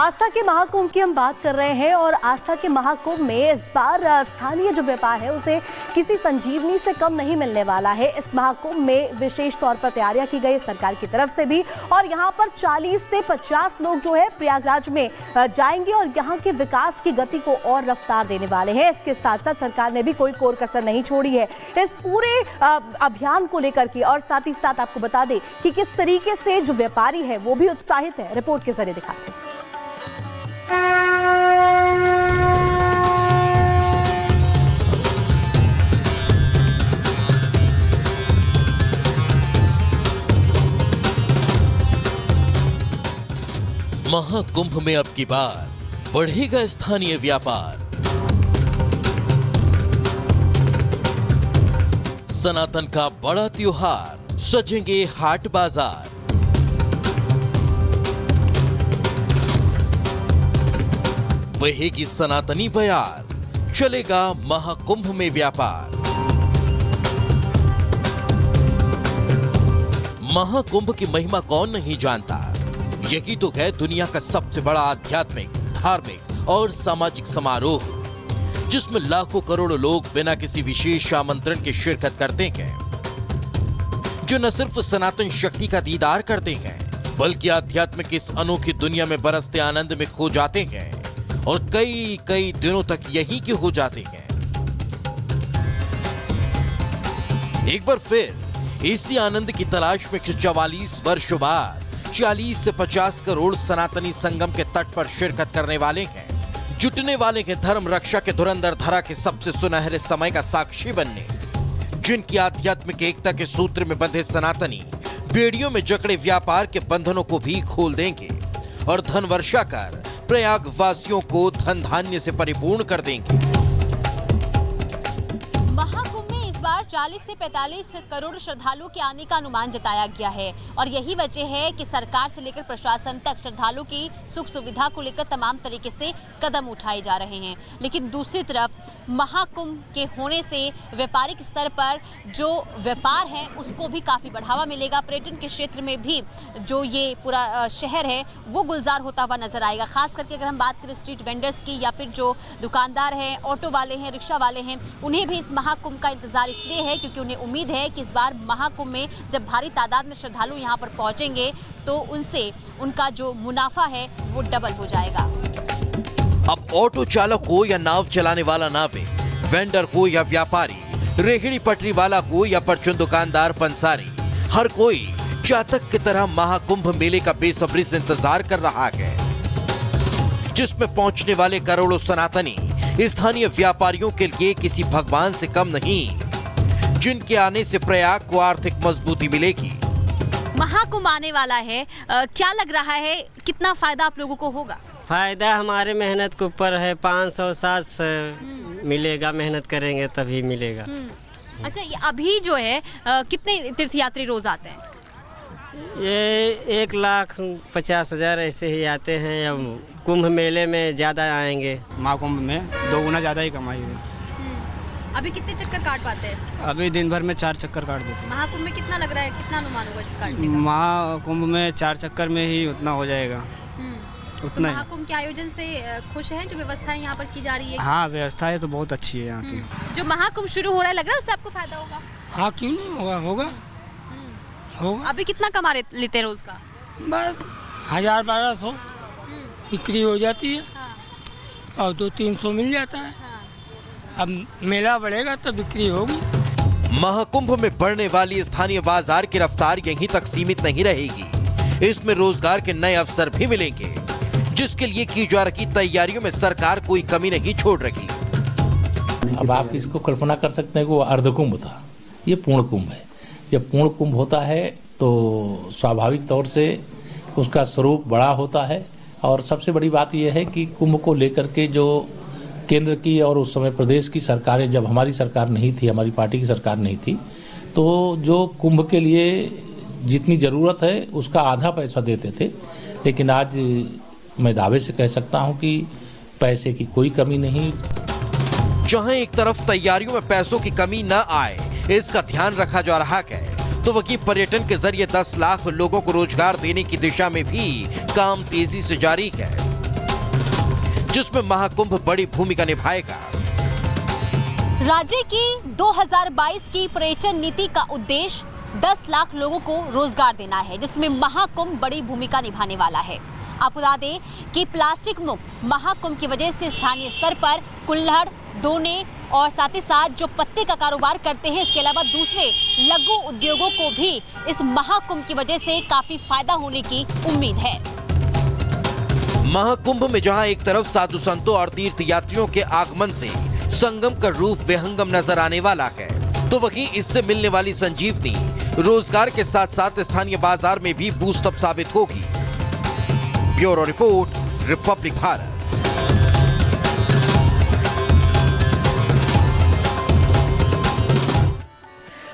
आस्था के महाकुंभ की हम बात कर रहे हैं और आस्था के महाकुंभ में इस बार स्थानीय जो व्यापार है उसे किसी संजीवनी से कम नहीं मिलने वाला है। इस महाकुंभ में विशेष तौर पर तैयारियां की गई सरकार की तरफ से भी और यहां पर 40 से 50 लोग जो है प्रयागराज में जाएंगे और यहां के विकास की गति को और रफ्तार देने वाले हैं। इसके साथ साथ सरकार ने भी कोई कोर कसर नहीं छोड़ी है इस पूरे अभियान को लेकर के। और साथ ही साथ आपको बता दें कि किस तरीके से जो व्यापारी है वो भी उत्साहित है, रिपोर्ट के जरिए दिखाते हैं। महाकुंभ में अब की बार बढ़ेगा स्थानीय व्यापार। सनातन का बड़ा त्योहार, सजेंगे हाट बाजार। बहेगी सनातनी बयार, चलेगा महाकुंभ में व्यापार। महाकुंभ की महिमा कौन नहीं जानता। यही तो है दुनिया का सबसे बड़ा आध्यात्मिक, धार्मिक और सामाजिक समारोह, जिसमें लाखों करोड़ों लोग बिना किसी विशेष आमंत्रण के शिरकत करते हैं, जो न सिर्फ सनातन शक्ति का दीदार करते हैं बल्कि आध्यात्मिक इस अनोखी दुनिया में बरसते आनंद में खो जाते हैं और कई कई दिनों तक यहीं के हो जाते हैं। एक बार फिर इसी आनंद की तलाश में 44 वर्ष बाद 40 से 50 करोड़ सनातनी संगम के तट पर शिरकत करने वाले हैं। जुटने वाले हैं धर्म रक्षा के धुरंधर धरा के सबसे सुनहरे समय का साक्षी बनने, जिनकी आध्यात्मिक एकता के सूत्र में बंधे सनातनी बेड़ियों में जकड़े व्यापार के बंधनों को भी खोल देंगे और धन वर्षा कर प्रयाग वासियों को धन धान्य से परिपूर्ण कर देंगे। महाकुंभ में इस बार 40 से 45 करोड़ श्रद्धालुओं के आने का अनुमान जताया गया है और यही वजह है कि सरकार से लेकर प्रशासन तक श्रद्धालुओं की सुख सुविधा को लेकर तमाम तरीके से कदम उठाए जा रहे हैं। लेकिन दूसरी तरफ महाकुंभ के होने से व्यापारिक स्तर पर जो व्यापार है उसको भी काफ़ी बढ़ावा मिलेगा। पर्यटन के क्षेत्र में भी जो ये पूरा शहर है वो गुलजार होता हुआ नजर आएगा। खास करके अगर हम बात करें स्ट्रीट वेंडर्स की या फिर जो दुकानदार हैं, ऑटो वाले हैं, रिक्शा वाले हैं, उन्हें भी इस महाकुंभ का इंतजार इसलिए है क्योंकि उन्हें उम्मीद है कि इस बार महाकुंभ में जब भारी तादाद में श्रद्धालु यहाँ पर पहुँचेंगे तो उनसे उनका जो मुनाफा है वो डबल हो जाएगा। अब ऑटो चालक हो या नाव चलाने वाला नाविक, वेंडर हो या व्यापारी, रेहड़ी पटरी वाला हो या परचून दुकानदार पंसारी, हर कोई चातक की तरह महाकुंभ मेले का बेसब्री से इंतजार कर रहा है, जिसमें पहुंचने वाले करोड़ों सनातनी स्थानीय व्यापारियों के लिए किसी भगवान से कम नहीं, जिनके आने से प्रयाग को आर्थिक मजबूती मिलेगी। महाकुंभ आने वाला है, क्या लग रहा है, कितना फायदा आप लोगों को होगा? फायदा हमारे मेहनत के ऊपर है। 500-700 मिलेगा, मेहनत करेंगे तभी मिलेगा। अच्छा, ये अभी जो है कितने तीर्थयात्री रोज आते हैं? ये 1,50,000 ऐसे ही आते हैं। अब कुंभ मेले में ज़्यादा आएंगे। महाकुंभ में 2 गुना ज़्यादा ही कमाई हुई। अभी कितने चक्कर काट पाते हैं? अभी दिन भर में 4 चक्कर काट देते हैं। महाकुंभ में कितना लग रहा है, कितना अनुमान होगा काटने का? महाकुंभ में 4 चक्कर में ही उतना हो जाएगा। उतना तो महाकुंभ के आयोजन से खुश हैं? जो व्यवस्थाएं यहाँ पर की जा रही है? हाँ, व्यवस्था है तो बहुत अच्छी है यहाँ की। जो महाकुंभ शुरू हो रहा है, लग रहा है उससे आपको फायदा होगा? हाँ, क्यों नहीं होगा, होगा। अभी कितना कमा लेते रोज का? बस 1000-1200 बिक्री हो जाती है। हाँ। और 200-300 मिल जाता है। अब मेला बढ़ेगा तो बिक्री होगी। महाकुंभ में बढ़ने वाली स्थानीय बाजार की रफ्तार यहीं तक सीमित नहीं रहेगी। इसमें रोजगार के नए अवसर भी मिलेंगे, जिसके लिए की जा रही तैयारियों में सरकार कोई कमी नहीं छोड़ रही। अब आप इसको कल्पना कर सकते हैं कि वो अर्धकुंभ था, ये पूर्ण कुंभ है। जब पूर्ण कुंभ होता है तो स्वाभाविक तौर से उसका स्वरूप बड़ा होता है। और सबसे बड़ी बात यह है कि कुंभ को लेकर के जो केंद्र की और उस समय प्रदेश की सरकारें, जब हमारी सरकार नहीं थी, हमारी पार्टी की सरकार नहीं थी, तो जो कुंभ के लिए जितनी ज़रूरत है उसका आधा पैसा देते थे। लेकिन आज मैं दावे से कह सकता हूं कि पैसे की कोई कमी नहीं। जहां एक तरफ तैयारियों में पैसों की कमी न आए, इसका ध्यान रखा जा रहा है, तो वहीं पर्यटन के जरिए 10 लाख लोगों को रोजगार देने की दिशा में भी काम तेजी से जारी है। जिसमें महाकुंभ बड़ी भूमिका निभाएगा। राज्य की 2022 की पर्यटन नीति का उद्देश्य 10 लाख लोगों को रोजगार देना है, जिसमें महाकुंभ बड़ी भूमिका निभाने वाला है। आपको बता दें कि प्लास्टिक मुक्त महाकुंभ की वजह से स्थानीय स्तर पर कुल्हड़, दोने और साथ ही साथ जो पत्ते का कारोबार करते हैं, इसके अलावा दूसरे लघु उद्योगों को भी इस महाकुंभ की वजह से काफी फायदा होने की उम्मीद है। महाकुंभ में जहां एक तरफ साधु संतों और तीर्थ यात्रियों के आगमन से संगम का रूप विहंगम नजर आने वाला है, तो वहीं इससे मिलने वाली संजीवनी रोजगार के साथ साथ स्थानीय बाजार में भी बूस्ट अप साबित होगी। Bureau report, Republic Bharat.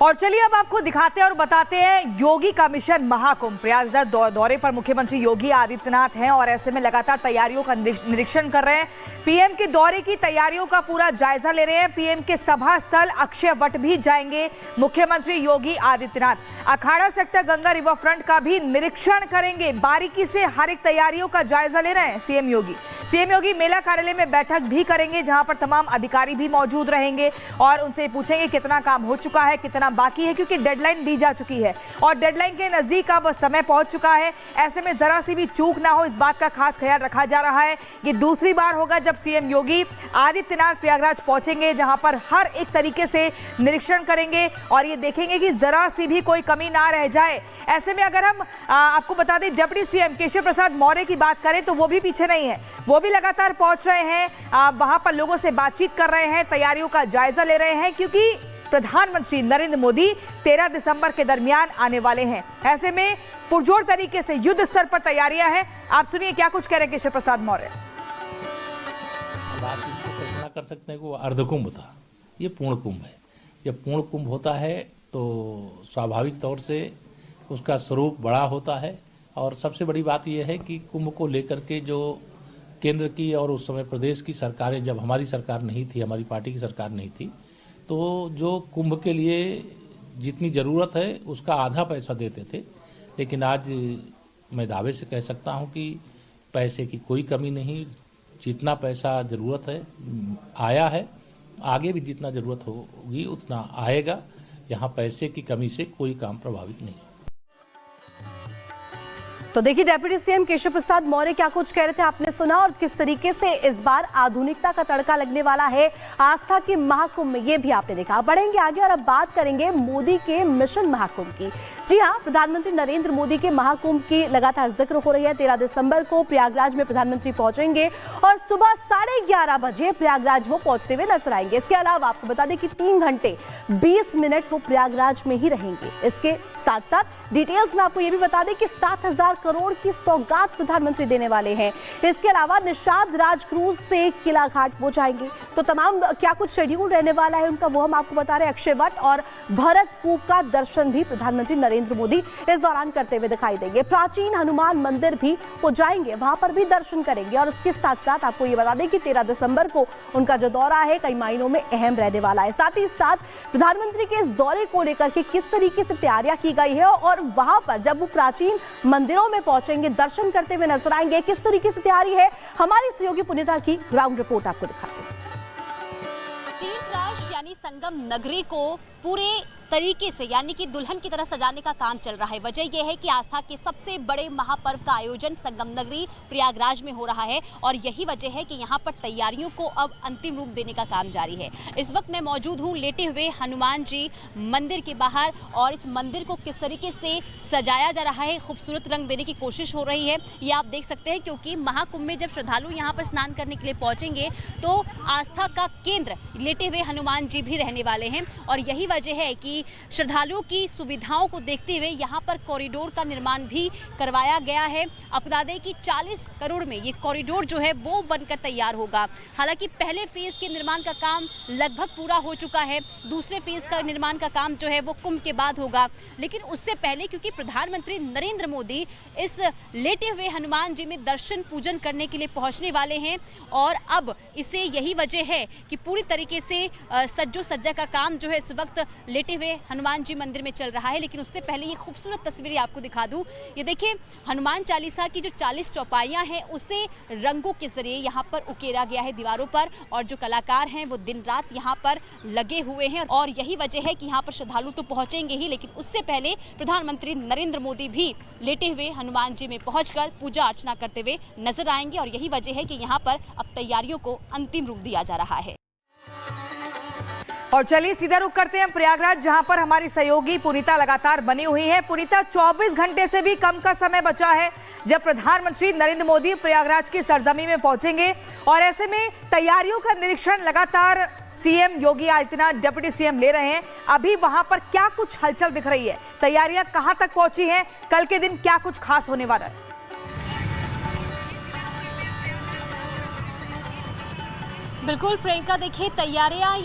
और चलिए अब आपको दिखाते हैं और बताते हैं योगी का मिशन महाकुंभ। प्रयागराज दौरे पर मुख्यमंत्री योगी आदित्यनाथ हैं और ऐसे में लगातार तैयारियों का निरीक्षण कर रहे हैं। पीएम के दौरे की तैयारियों का पूरा जायजा ले रहे हैं। पीएम के सभा स्थल अक्षय वट भी जाएंगे मुख्यमंत्री योगी आदित्यनाथ। अखाड़ा सेक्टर गंगा रिवर फ्रंट का भी निरीक्षण करेंगे। बारीकी से हर एक तैयारियों का जायजा ले रहे हैं सीएम योगी। सीएम योगी मेला कार्यालय में बैठक भी करेंगे, जहां पर तमाम अधिकारी भी मौजूद रहेंगे और उनसे पूछेंगे कितना काम हो चुका है, कितना बाकी है, क्योंकि डेडलाइन दी जा चुकी है और डेडलाइन के नजदीक अब समय पहुंच चुका है। ऐसे में जरा सी भी चूक ना हो, इस बात का खास ख्याल रखा जा रहा है। ये दूसरी बार होगा जब सीएम योगी आदित्यनाथ प्रयागराज पहुंचेंगे, जहां पर हर एक तरीके से निरीक्षण करेंगे और ये देखेंगे कि जरा सी भी कोई कमी ना रह जाए। ऐसे में अगर हम आपको बता दें, डिप्टी सीएम केशव प्रसाद मौर्य की बात करें तो वो भी पीछे नहीं है। वो भी लगातार पहुंच रहे हैं, वहां पर लोगों से बातचीत कर रहे हैं, तैयारियों का जायजा ले रहे हैं, क्योंकि प्रधानमंत्री नरेंद्र मोदी 13 दिसंबर के दरमियान आने वाले हैं। ऐसे में पुरजोर तरीके से युद्ध स्तर पर तैयारियां हैं। आप सुनिए क्या कुछ कह रहे हैं केशव प्रसाद मौर्य। आप इसको कल्पना कर सकते हैं कि वो अर्धकुंभ था, ये पूर्ण कुंभ है। जब पूर्ण कुंभ होता है तो स्वाभाविक तौर से उसका स्वरूप बड़ा होता है और सबसे बड़ी बात यह है कि कुंभ को लेकर के जो केंद्र की और उस समय प्रदेश की सरकारें, जब हमारी सरकार नहीं थी, हमारी पार्टी की सरकार नहीं थी, तो जो कुंभ के लिए जितनी ज़रूरत है उसका आधा पैसा देते थे। लेकिन आज मैं दावे से कह सकता हूं कि पैसे की कोई कमी नहीं। जितना पैसा ज़रूरत है आया है, आगे भी जितना ज़रूरत होगी उतना आएगा। यहाँ पैसे की कमी से कोई काम प्रभावित नहीं। तो देखिए डिप्टी सीएम केशव प्रसाद मौर्य क्या कुछ कह रहे थे, आपने सुना, और किस तरीके से इस बार आधुनिकता का तड़का लगने वाला है आस्था के महाकुंभ में, ये भी आपने देखा। बढ़ेंगे आगे और अब बात करेंगे मोदी के मिशन महाकुंभ की। जी हाँ, प्रधानमंत्री नरेंद्र मोदी के महाकुंभ की लगातार जिक्र हो रही है। 13 दिसंबर को प्रयागराज में प्रधानमंत्री पहुंचेंगे और सुबह 11:30 बजे प्रयागराज वो पहुंचते हुए नजर आएंगे। इसके अलावा आपको बता दें कि 3 घंटे 20 मिनट वो प्रयागराज में ही रहेंगे। इसके साथ साथ डिटेल्स में आपको ये भी बता दें कि 7,000 करोड़ की सौगात प्रधानमंत्री देने वाले हैं। इसके अलावा निषाद राज क्रूज से किला घाट वो जाएंगे। तो तमाम क्या कुछ शेड्यूल रहने वाला है उनका, वो हम आपको बता रहे हैं। अक्षय वट और भरत कूप का दर्शन भी प्रधानमंत्री नरेंद्र मोदी इस दौरान करते हुए दिखाई देंगे। प्राचीन हनुमान मंदिर भी वो जाएंगे, वहां पर भी दर्शन करेंगे। और इसके साथ साथ आपको ये बता दें कि 13 दिसंबर को उनका जो दौरा है कई मायनों में अहम रहने वाला है। साथ ही साथ प्रधानमंत्री के इस दौरे को लेकर के किस तरीके से तैयारियां की गई है और वहां पर जब वो प्राचीन मंदिरों में पहुंचेंगे, दर्शन करते हुए नजर आएंगे, किस तरीके से तैयारी है, हमारी सहयोगी पुनीता की ग्राउंड रिपोर्ट आपको दिखाते हैं। तीर्थराज यानी संगम नगरी को पूरे तरीके से यानी कि दुल्हन की तरह सजाने का काम चल रहा है। वजह यह है कि आस्था के सबसे बड़े महापर्व का आयोजन संगम नगरी प्रयागराज में हो रहा है और यही वजह है कि यहाँ पर तैयारियों को अब अंतिम रूप देने का काम जारी है। इस वक्त मैं मौजूद हूँ लेटे हुए हनुमान जी मंदिर के बाहर और इस मंदिर को किस तरीके से सजाया जा रहा है, खूबसूरत रंग देने की कोशिश हो रही है, ये आप देख सकते हैं। क्योंकि महाकुंभ में जब श्रद्धालु यहाँ पर स्नान करने के लिए पहुँचेंगे तो आस्था का केंद्र लेटे हुए हनुमान जी भी रहने वाले हैं और यही वजह है कि श्रद्धालुओं की सुविधाओं को देखते हुए यहाँ पर कॉरिडोर का निर्माण भी करवाया गया है। आपको बता दें कि 40 करोड़ में ये कॉरिडोर जो है वो बनकर तैयार होगा। हालांकि पहले फेज के निर्माण का काम लगभग पूरा हो चुका है, दूसरे फेज का निर्माण का काम जो है वो कुंभ के बाद होगा। लेकिन उससे पहले क्योंकि प्रधानमंत्री नरेंद्र मोदी इस लेटे हुए हनुमान जी में दर्शन पूजन करने के लिए पहुंचने वाले हैं और अब इसे यही वजह है कि पूरी तरीके से सज्जो सज्जा का काम जो है इस वक्त लेटे हुए हनुमान जी मंदिर में चल रहा है, लेकिन उससे पहले ये खूबसूरत तस्वीरें आपको दिखा दूं। ये देखिए, हनुमान चालीसा की जो 40 चौपाइयां हैं उसे रंगों के जरिए यहाँ पर उकेरा गया है दीवारों पर, और जो कलाकार हैं वो दिन रात यहाँ पर लगे हुए हैं। और यही वजह है कि यहाँ पर श्रद्धालु तो पहुंचेंगे ही, लेकिन उससे पहले प्रधानमंत्री नरेंद्र मोदी भी लेटे हुए हनुमान जी में पहुंचकर पूजा अर्चना करते हुए नजर आएंगे। और यही वजह है कि यहाँ पर अब तैयारियों को अंतिम रूप दिया जा रहा है। और चलिए सीधा रुख करते हैं प्रयागराज, जहां पर हमारी सहयोगी पुनीता लगातार बनी हुई है। पुनीता, 24 घंटे से भी कम का समय बचा है जब प्रधानमंत्री नरेंद्र मोदी प्रयागराज की सरजमी में पहुंचेंगे, और ऐसे में तैयारियों का निरीक्षण लगातार CM Yogi Adityanath, deputy CM ले रहे हैं। अभी वहां पर क्या कुछ हलचल दिख रही है? तैयारियां कहां तक पहुंची हैं? कल के दिन क्या कुछ खास होने वाला है? बिल्कुल प्रियंका, देखिए तैयारियां